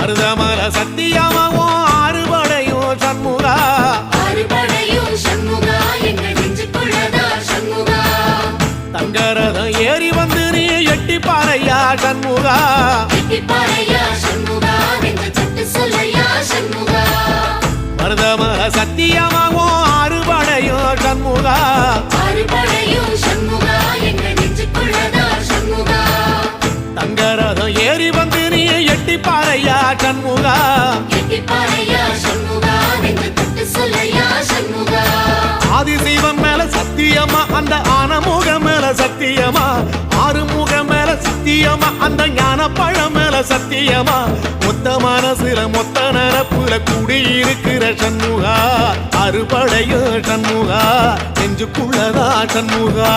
மருதமல சத்தியமாவும் ஆறுபடையும் சண்முகா தங்கரதம் ஏறி வந்து நீ எட்டிப்பாறையா சண்முகா மருதமல சத்தியமாவும் ஆறுபடையும் சண்முகா தங்கரதம் ஏறி வந்து நீ எட்டிப்பாறையா சண்முகா ஆதிசைவம் மேல சத்தியமா அந்த ஆனமுகம் மேல சத்தியமா ஆறுமுகம் மேல சத்தியமா அந்த ஞான பழம் மேல சத்தியமா மொத்த மனசுல மொத்த நரப்புல கூடியிருக்கிற சண்முகா அறுபடையும் சண்முகா நெஞ்சுக்குள்ளதா சண்முகா